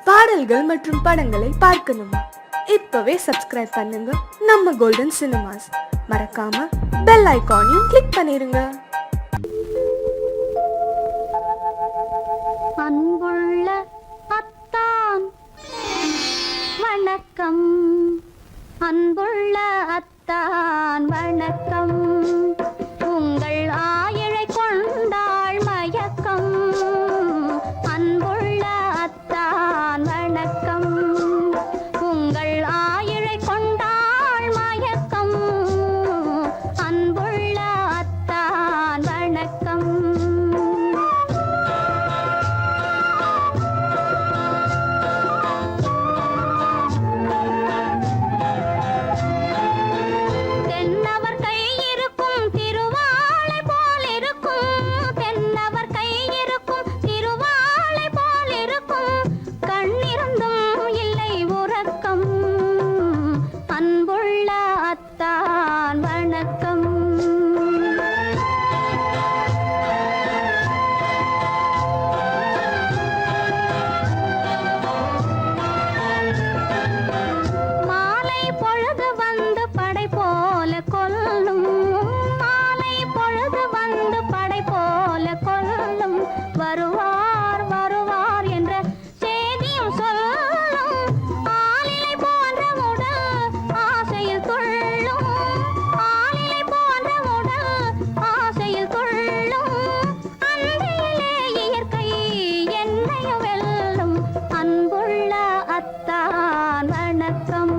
பாடல்கள் மற்றும் படங்களை பார்க்கணுமா? இப்பவே சப்ஸ்கிரைப் பண்ணுங்க நம்ம கோல்டன் சினிமாஸ். மறக்காம பெல் ஐகானையும் கிளிக் பண்ணிருங்க. அன்புள்ள அத்தான் வணக்கம், அன்புள்ள அத்தான் வணக்கம். உங்கள் ஆயிழை கொண்டாள் மயக்கம். அன்புள்ள அத்தான் வணக்கம், உங்கள் ஆயிழை கொண்டாள் மயக்கம். அன்புள்ள அத்தான் வணக்கம். தென்னவர் கை இருக்கும் திருவாளை போல் இருக்கும், தென்னவர் கை இருக்கும் திருவாளை போல் இருக்கும். கண்ணிருந்தும் இல்லை உறக்கம். அன்புள்ள அத்தான் வணக்கம். மாலை பொழுது வந்து படை போல கொல்லும், மாலை பொழுது வந்து படை போல கொல்லும். வருவார் வருவார் என்ற செய்தியும் சொல்லும். ஆளிலை போன்ற உடல் ஆசையில் துள்ளும், ஆளிலை போன்ற உடல் ஆசையில் துள்ளும். அன்றையிலே இயற்கை என்னையும் வெல்லும். அன்புள்ள அத்தான் வணக்கம்.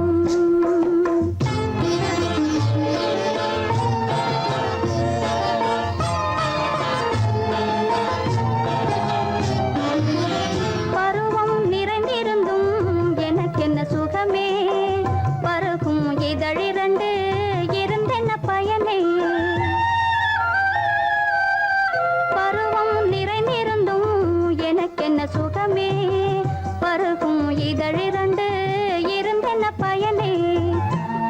பருவம் நிறைந்திருந்தும் எனக்கென்ன சுகமே, பருகும் இதழிரண்டு இருந்தென்ன பயனே. பருவம் நிறைந்திருந்தும் எனக்கென்ன சுகமே, பருகும் இதழிரண்டு இருந்தென்ன பயனே.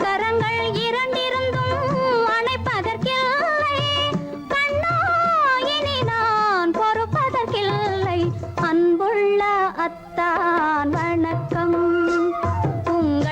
கரங்கள் இரண்டிருந்தும் அணைப்பதற்கில்லை, கண்ணா இனி நான் பொறுப்பதற்கில்லை. அன்புள்ள அத்தான் வணக்கம். உங்கள்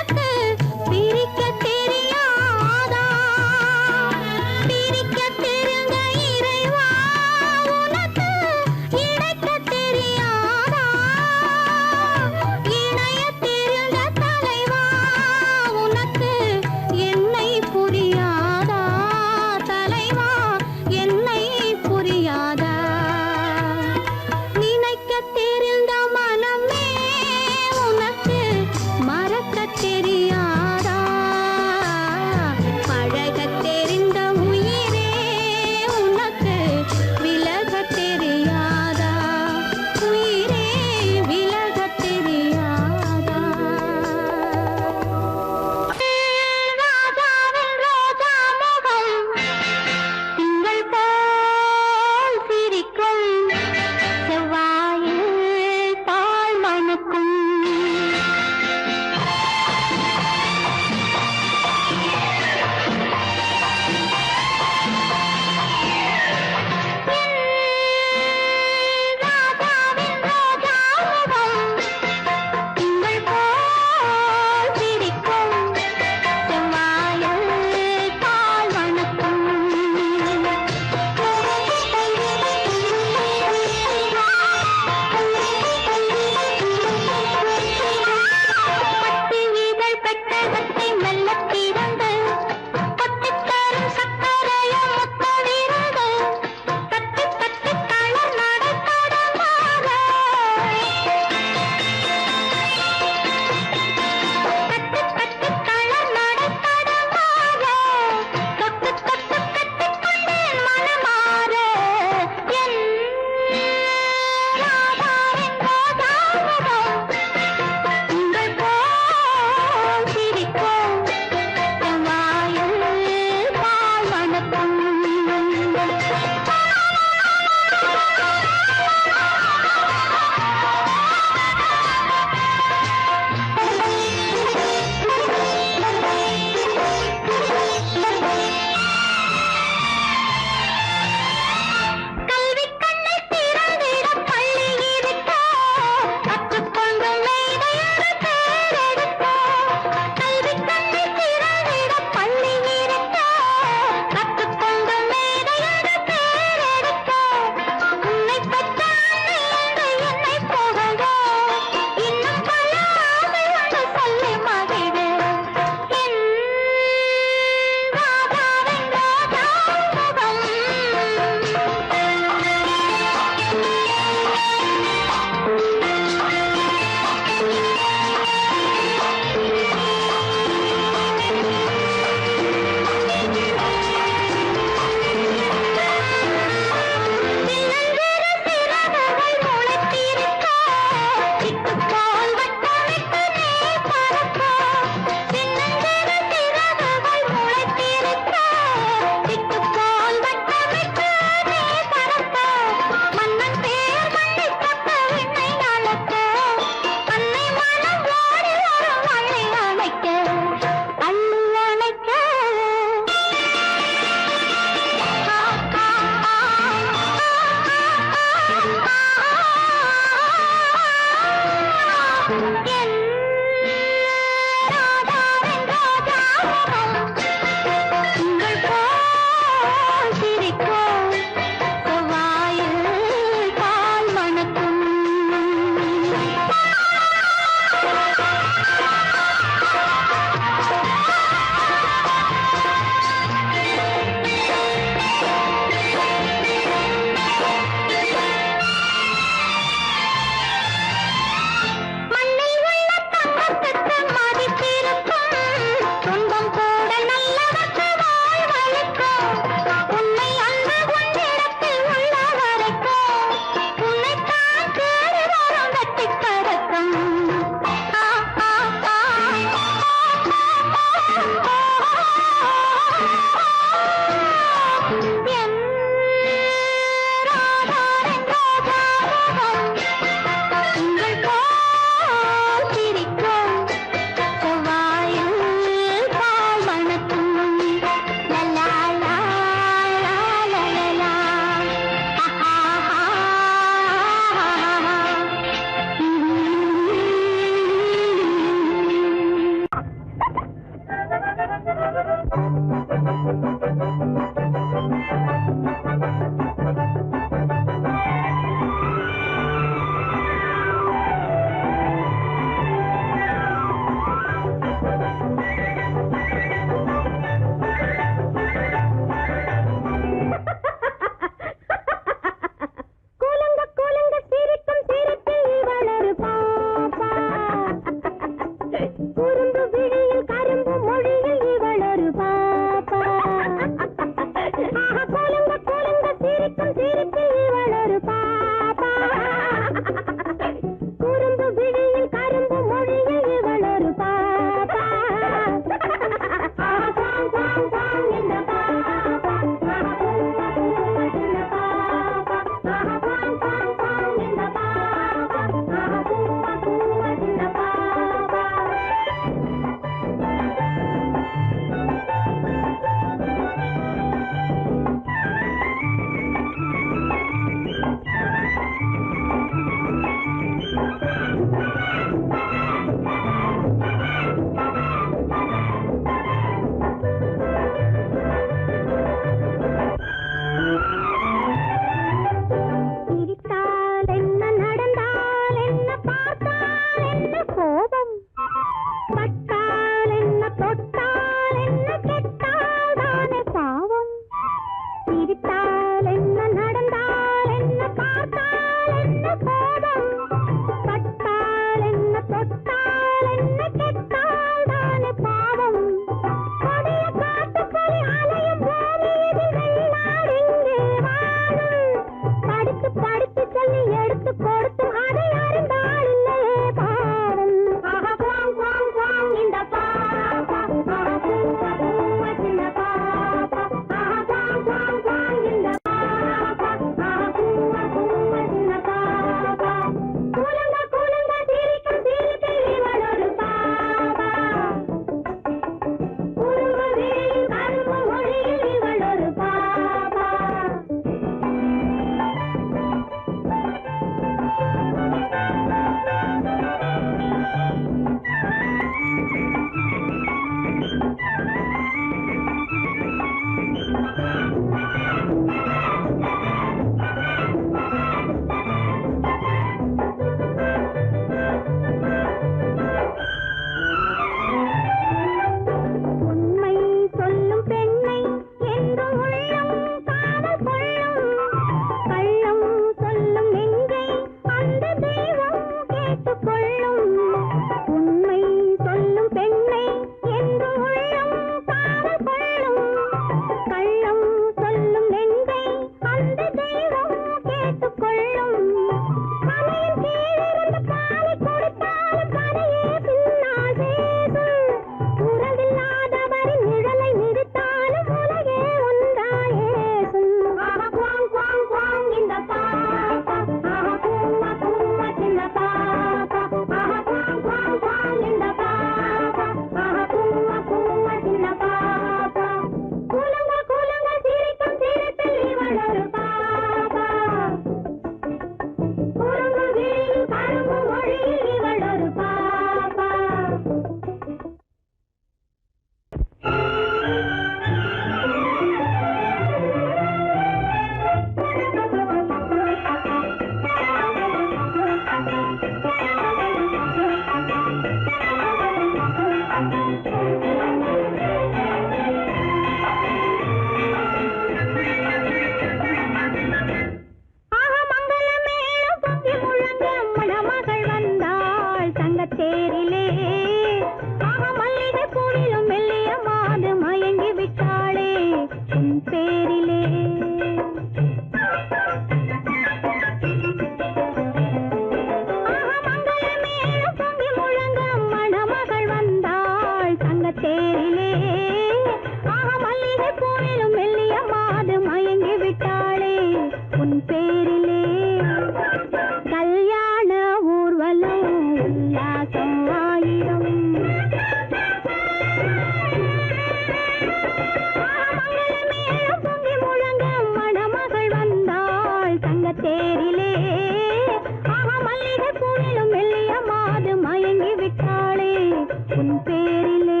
உன் பேரிலே.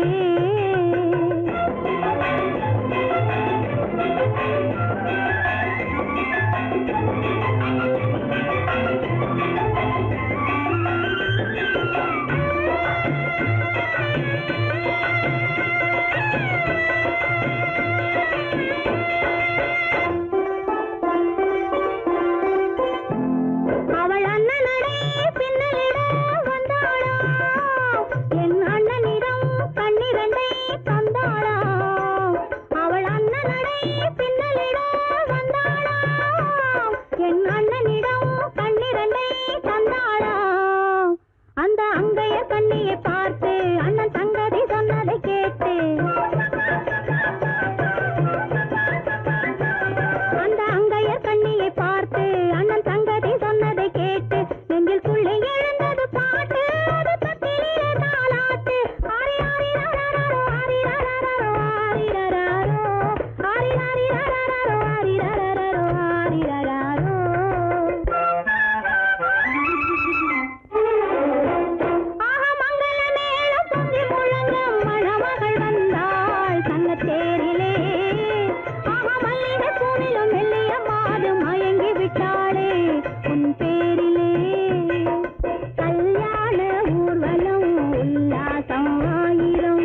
அவள் அண்ணனடே பின்னலிட வந்தாளா, என் அண்ணனிடம் கண்ணிரண்டை தந்தாளா. அவள் அண்ணனடே பின்னலிட வந்தாளா, என் அண்ணனிடம் கண்ணிரண்டை தந்தாளா. அந்த அங்கைய கண்ணியை பார்த்து அண்ணன் சங்கதி சொன்னதை கேட்டு, அந்த அங்கைய கண்ணியை பார்த்து அண்ணன் சங்கதி சொன்னதை கேட்டு, நெஞ்சில் துள்ளி எழுந்தது பாட்டு, அது தத்திலே தாலாட்டு. ஆரி ஆரி ரரரரோ, ஆரி ரரரரோ, ஆரி ரரரோ, ஆரி ஆரி ரரரரோ, ஆரி ரரரரோ, ஆரி ரரரோ. ஆஹா மங்கள மேளம் பொங்கி முழங்க மணமகள் வந்தாள் சங்கத்தேரிலே. ஆஹா மல்லிகை பூவிலும் மெல்லிய மாது மயங்கி விட்டாளே உன் பேரிலே. கல்யாண ஊர்வலம் உல்லாசம் ஆயிரம்.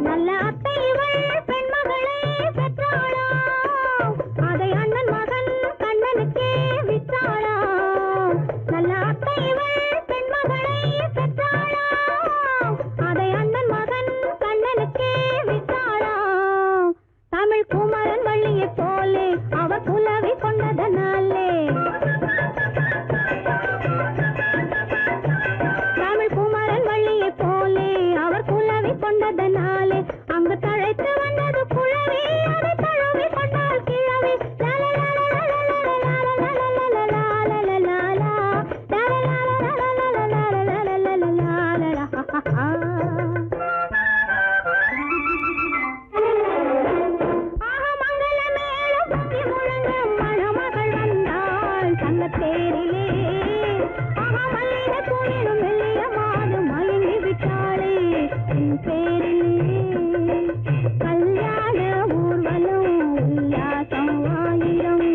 நல்ல அத்தை இவள் பெண்மகளை பெற்றாளா, அதை அண்ணன் மகன் கண்ணனுக்கே விற்றாளா. நல்ல அத்தை இவள் பெண்மகளை பெற்றாளா, அதை அண்ணன் மகன் கண்ணனுக்கே விற்றாளா. தமிழ் குமரன் வள்ளியைப் போலே அவர் புலவி கொண்டதனாலே, தமிழ் குமரன் வள்ளியைப் போலே அவர் குலவி கொண்டதனாலே, அங்கு தழைத்து வந்தது குழவி, அதை தழுவி கொண்டாள் கிழவி. ஆஹா மங்கள மேளம் பொங்கி முழங்க மணமகள் வந்தாள் சங்கத்தேரிலே. ஆஹா மல்லிகை பூவிலும் மெல்லிய மாது மயங்கி விட்டாளே உன் பேரிலே. கல்யாண ஊர்வலம் உல்லாசம் ஆயிரம்.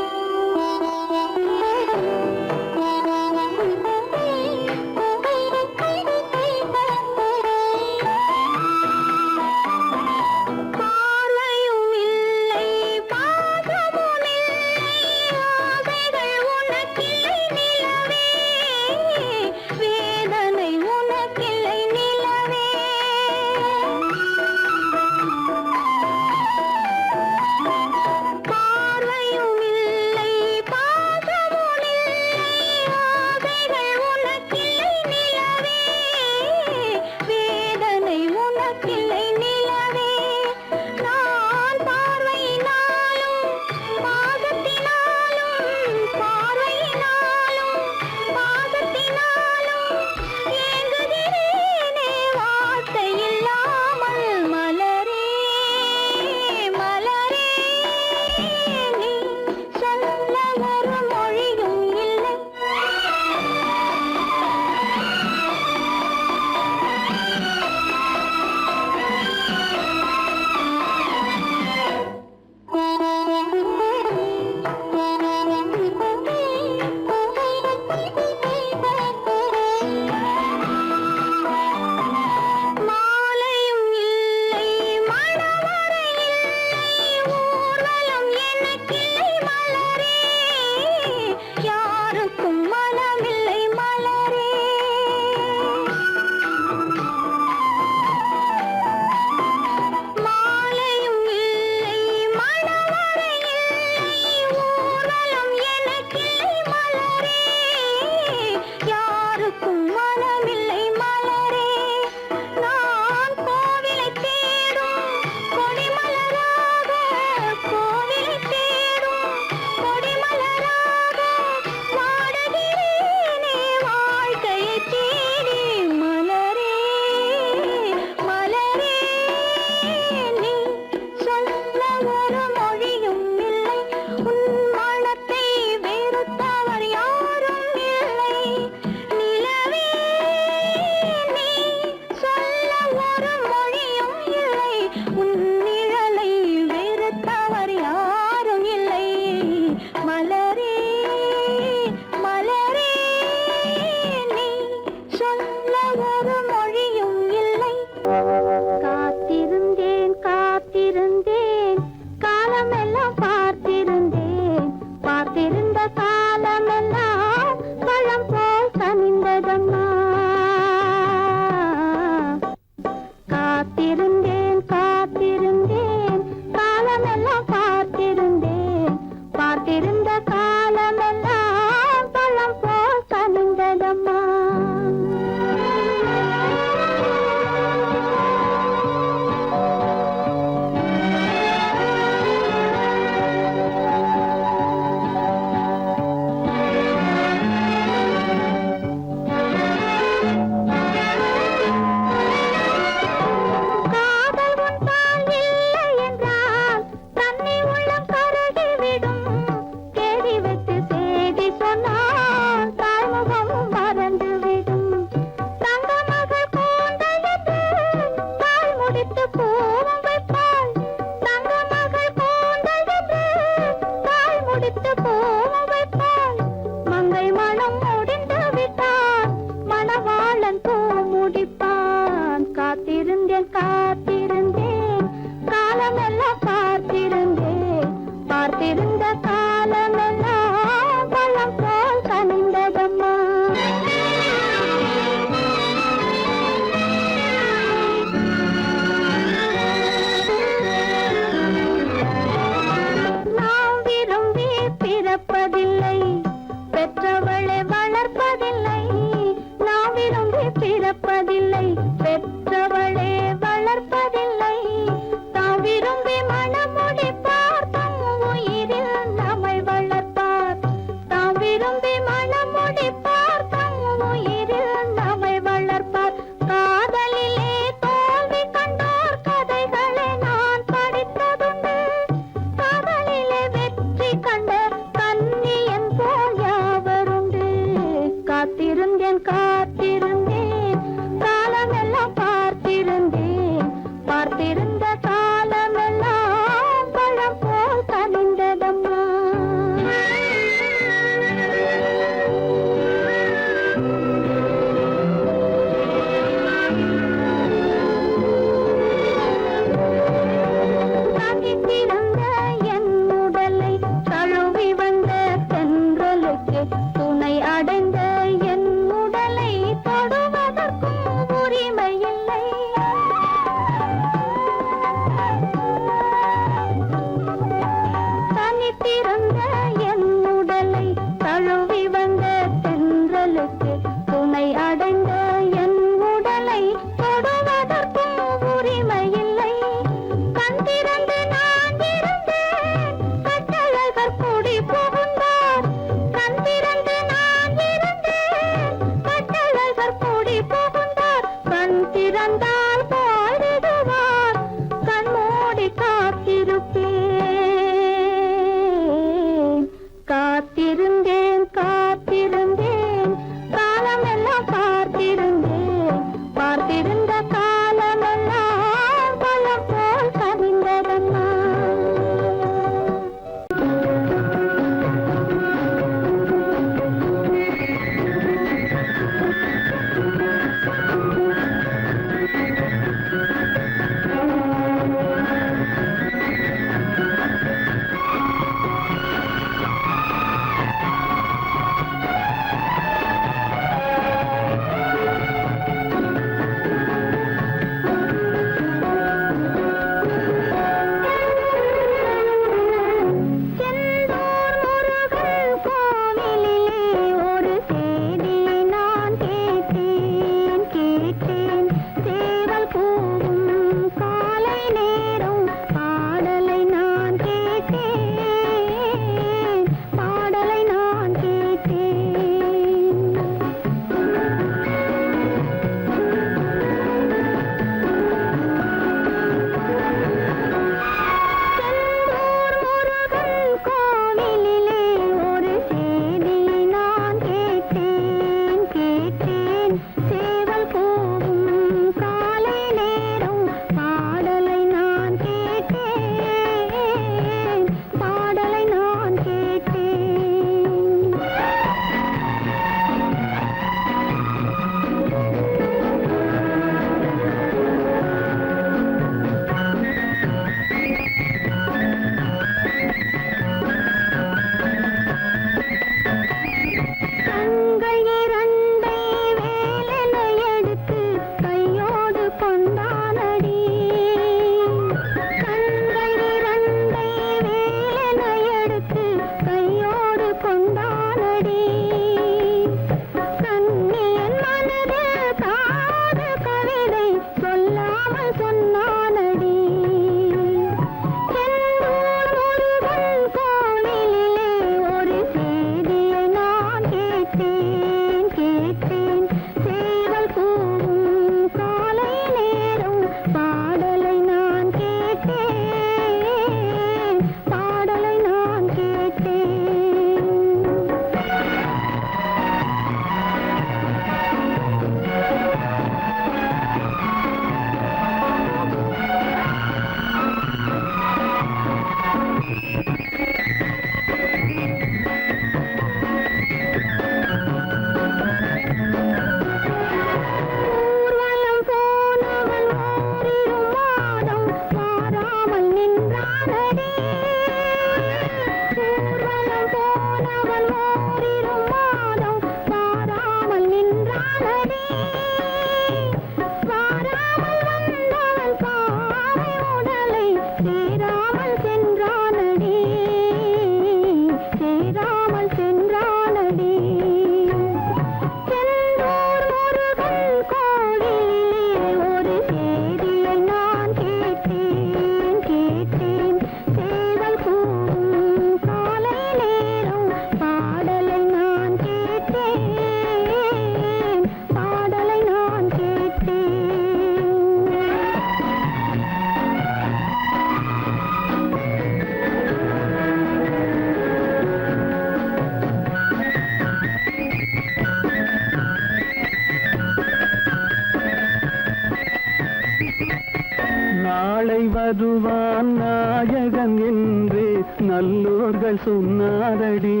நாளை வருவான் நாயகன் என்று நல்லோர்கள் சொன்னாரடி.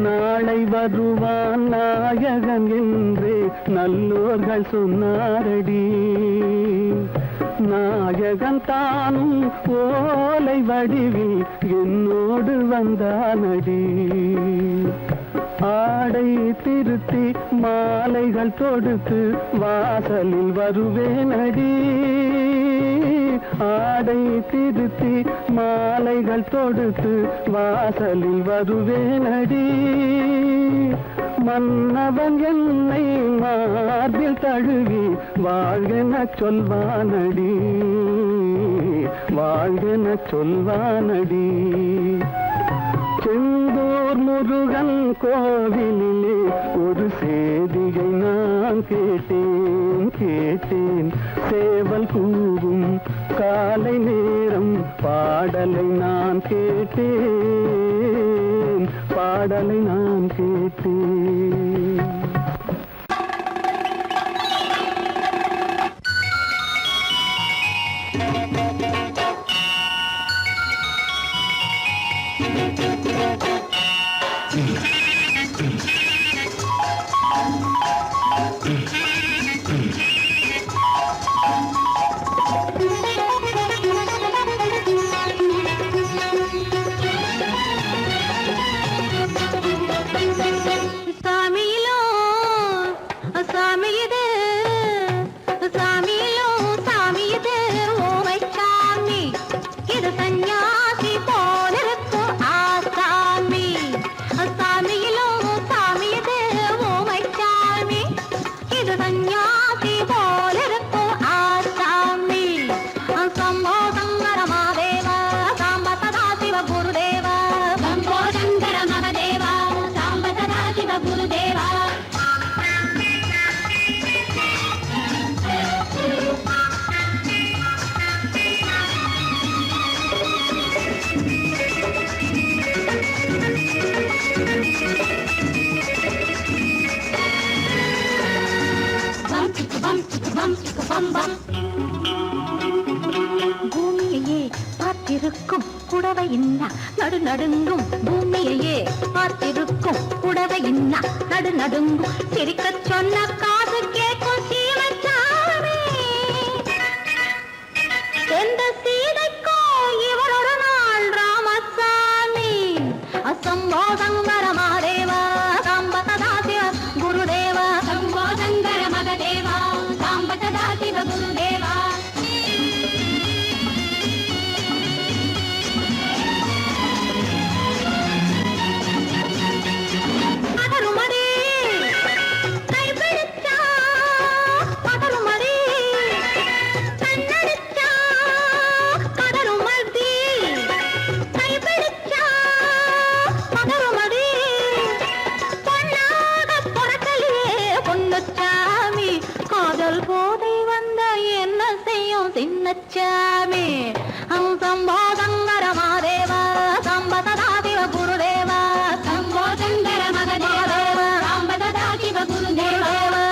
நாளை வருவான் நாயகன் என்று நல்லோர்கள் சொன்னாரடி. நாயகன் தானும் ஓலை வடிவில் என்னோடு வந்தானடி. ஆடை திருத்தி மாலைகள் தொடுத்து வாசலில் வருவேனடி. ஆடை திருத்தி மாலைகள் தொடுத்து வாசலில் வருவேனடி. மன்னவன் என்னை மார்பில் தழுவி வாழ்கென சொல்வானடி. வாழ்கென சொல்வானடி. செந்தூர் முருகன் கோவிலிலே ஒரு சேதியை நான் கேட்டேன். சேவல் கூவும் காலை நேரம் பாடலை நான் கேட்டேன். பாடலை நான் கேட்டேன். பூமியையே பார்த்திருக்கும் புடவை இன்னா நடு நடுங்கும். பூமியையே பார்த்திருக்கும் புடவை இன்னா நடு நடுங்கும். சிரிக்க சொன்ன காது கேட்கும் சீமச்சாமி. எந்த சீதைக்கோ இவர் ஒரு நாள் ராமசாமி. அசம்போ சங்கர மகதேவா சாம்ப சதா சிவ குருதேவா. சம்போ சங்கர மகதேவா சாம்ப சதா சிவ குருதேவா. போதை வந்த என்ன செய்யும் சின்னச்சாமி. சம்போ சங்கர மகதேவா சாம்ப சதா சிவ குருதேவா. சம்போ சங்கர மகதேவா சாம்ப சதா சிவ குருதேவா.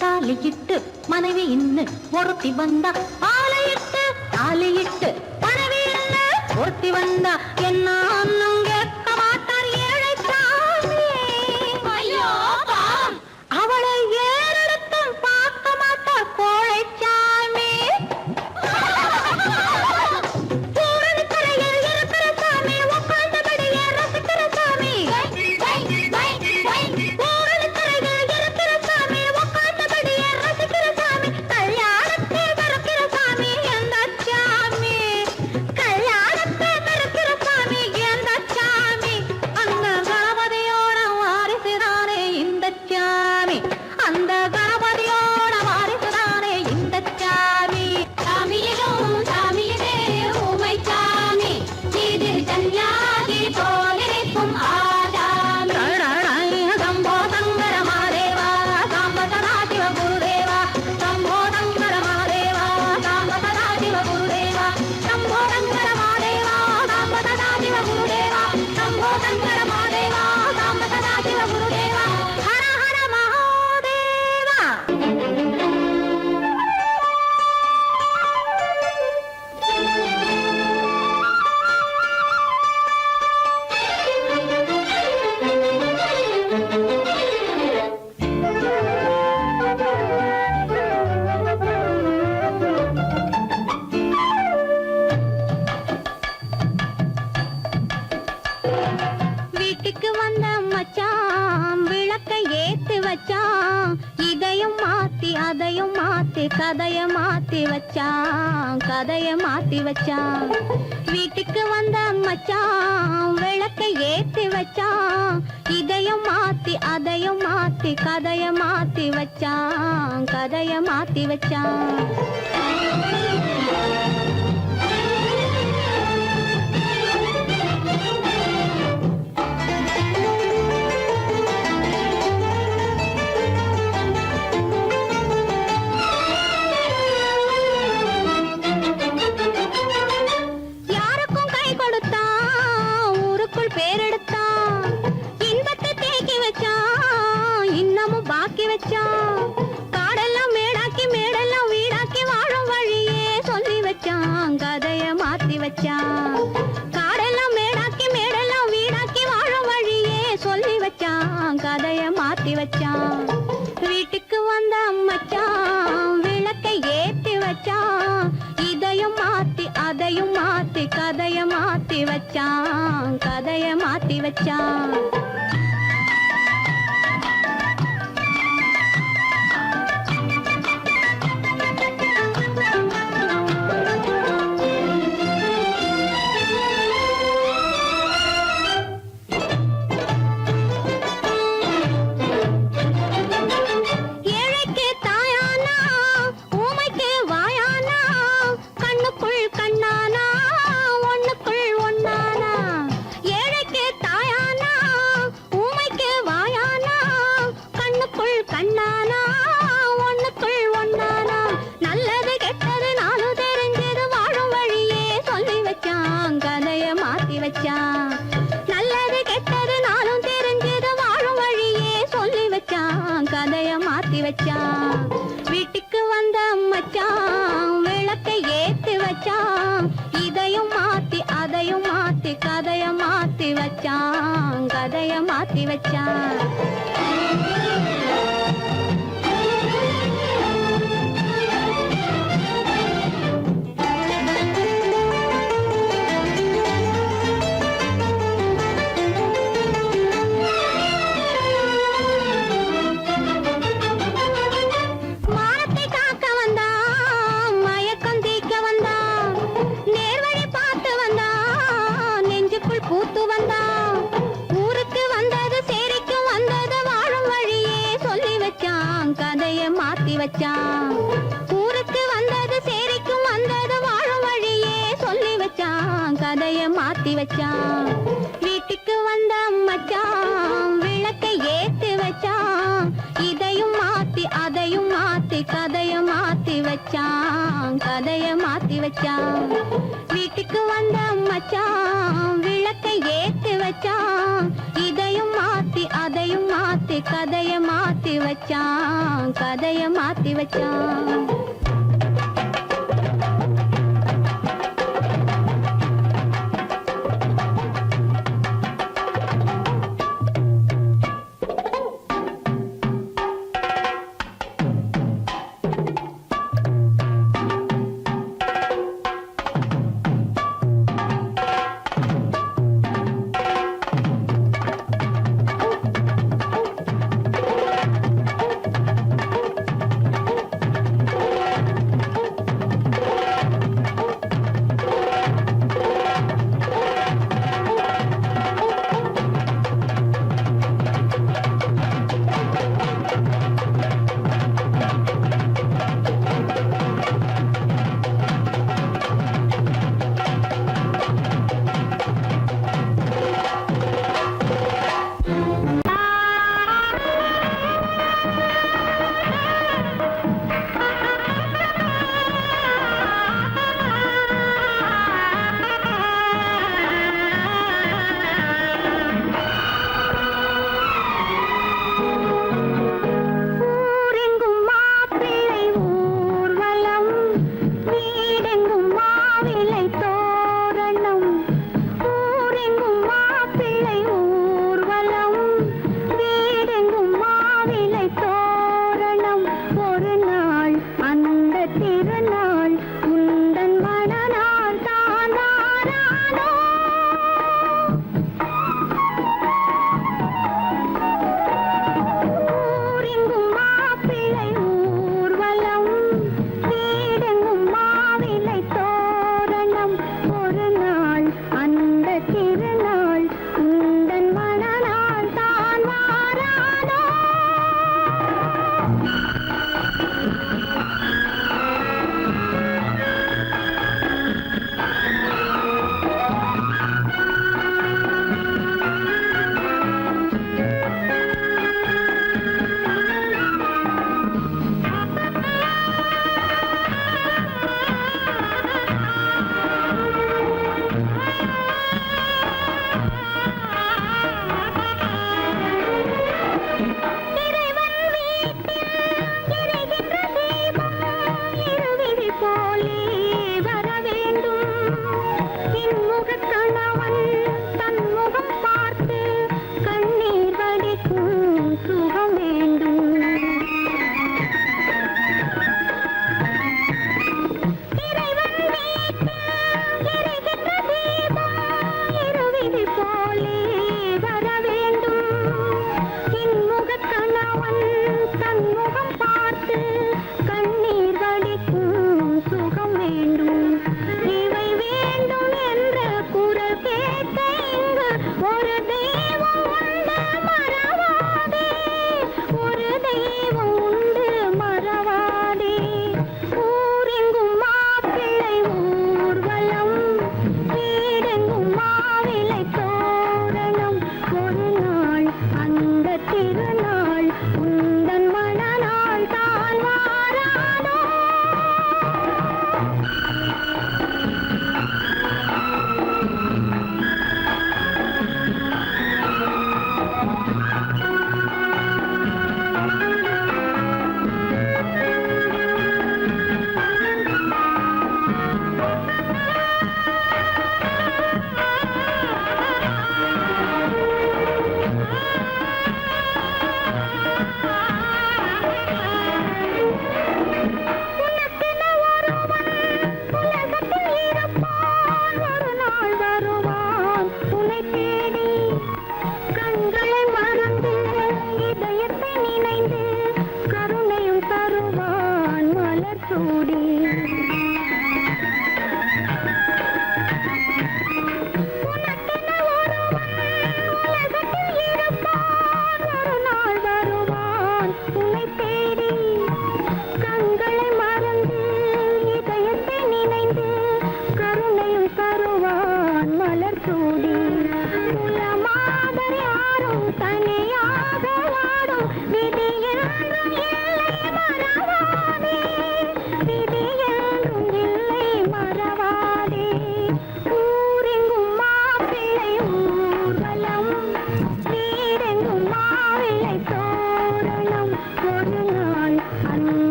தாலியிட்டு மனைவி இன்னு ஒருத்தி வந்தா. ஆலையிட்டு தாலியிட்டு மனைவி இன்னு ஒருத்தி வந்தா. என்ன ஒன்னும் கேட்க மாட்டார் ஏழை சாமி. அவளை ஏறெடுத்தும் பார்க்க மாட்டார் கோழை சாமி. கரையில் இருக்கிற சாமி உட்கார்ந்தபடியே ரசிக்கிற சாமி. கல்யாணத்தை மறக்கிற சாமி எந்த வீட்டுக்கு வந்த மச்சான் விளக்க ஏத்தி வச்சான், இதையும் மாத்தி அதையும் மாத்தி கதைய மாத்தி வச்சான், கதைய மாத்தி வச்சான். வீட்டுக்கு வந்த மச்சான் விளக்க ஏத்தி வச்சான், இதையும் மாத்தி அதையும் மாத்தி கதைய மாத்தி வச்சான், கதைய மாத்தி வச்சான். காடெல்லாம் மேடாக்கி மேடெல்லாம் வீடாக்கி வாழும் வழியே சொல்லி வச்சான், கதைய மாத்தி வச்சான். காடெல்லாம் மேடாக்கி மேடெல்லாம் வீடாக்கி வாழும் வழியே சொல்லி வச்சான், கதைய மாத்தி வச்சான். வீட்டுக்கு வந்த மச்சான் விளக்கை ஏத்தி வச்சான், இதையும் மாத்தி அதையும் மாத்தி கதைய மாத்தி வச்சான், கதைய மாத்தி வச்சான். நல்லது கெட்டது நானும் தெரிஞ்சது வாழும் வழியே சொல்லி வச்சான், கதைய மாத்தி வச்சான். வீட்டுக்கு வந்த மச்சான் விளக்கை ஏத்தி வச்சான், இதையும் மாத்தி அதையும் மாத்தி கதைய மாத்தி வச்சான், கதைய மாத்தி வச்சான். பூத்து வந்தான் ஊருக்கு வந்தது சேரிக்கு வந்தது வாழும் வழியே சொல்லி வச்சான், கதைய மாத்தி வச்சான். ஊருக்கு வந்தது சேரிக்கு வந்தது வாழும் வழியே சொல்லி வச்சான், கதைய மாத்தி வச்சான். வீட்டுக்கு வந்த மச்சான் விளக்கை ஏத்தி வச்சான், இதையும் மாத்தி அதையும் மாத்தி கதைய மாத்தி வச்சான், கதைய மாத்தி வச்சான். வீட்டுக்கு வந்த மச்சான் விளக்கை ஏத்தி வச்சான், இதையும் மாத்தி அதையும் மாத்தி கதைய மாத்தி வச்சான், கதைய மாத்தி வச்சான்.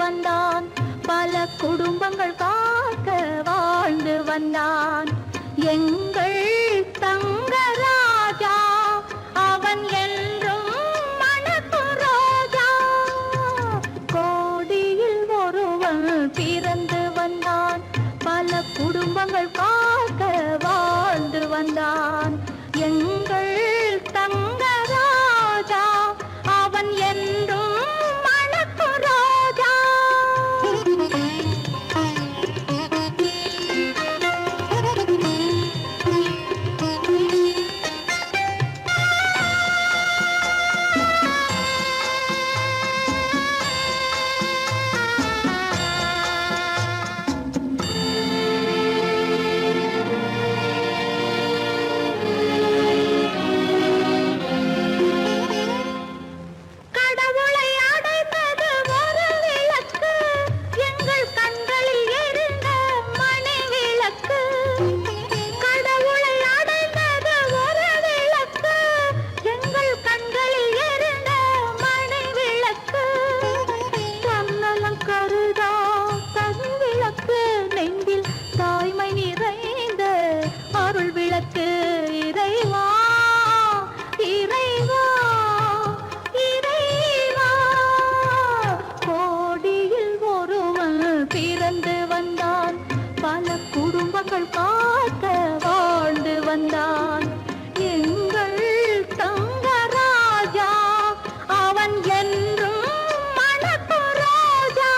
வந்தான் பல குடும்பங்கள் காக்க வாழ்ந்து வந்தான் எங்கள் தங்கராஜா அவன் என்றும் மணக்கு ரோஜா கோடியில் ஒருவன் பிறந்து வந்தான் பல குடும்பங்கள் காக்க வாழ்ந்து வந்தான் எங்கள் தங்கராஜா அவன் என்றும் மணக்கு ரோஜா கடவுளை அடைந்தது ஒரு விளக்கு எங்கள் கண்களில் எரிந்த மணி விளக்கு கடவுளை அடைந்தது ஒரு விளக்கு எங்கள் கண்களில் எரிந்த மணி விளக்கு தன்னலம் கருதா தன் விளக்கு நெஞ்சில் தாய்மை நிறைந்த அருள் விளக்கு இறைவா இறைவா இறைவா கோடியில் ஒருவன் பிறந்து வந்தான் பல குடும்பங்கள் காக்க வாழ்ந்து வந்தான் எங்கள் தங்கராஜா அவன் என்றும் மணக்கு ரோஜா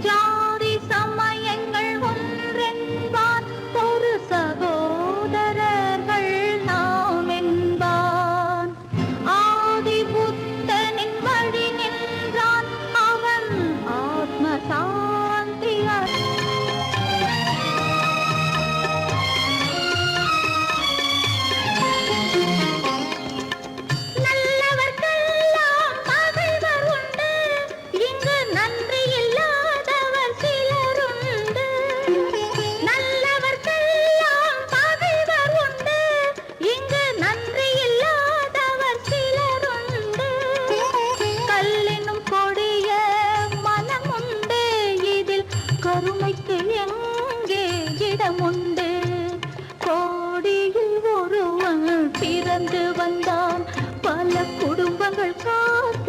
ஜாதி சமயங்கள் ஒன்றென்பான் ஒரு சகோதரர்கள் நாம் என்பான் ஆதி புத்தனின் வழி நின்றான் அவன் ஆத்ம சாந்தி நல்லவர்க்கெல்லாம் பகைவர் உண்டு இங்கு நன்றி இல்லாதவர் சிலருண்டு நல்லவர்க்கெல்லாம் பகைவர் உண்டு இங்கு நன்றி இல்லாதவர் சிலருண்டு கல்லினும் கொடிய மனமுண்டு இதில் கருமைக்கு எங்கே இடமுண்டு கோடியில் ஒருவன் பிறந்து வந்தான் பல குடும்பங்கள் காக்க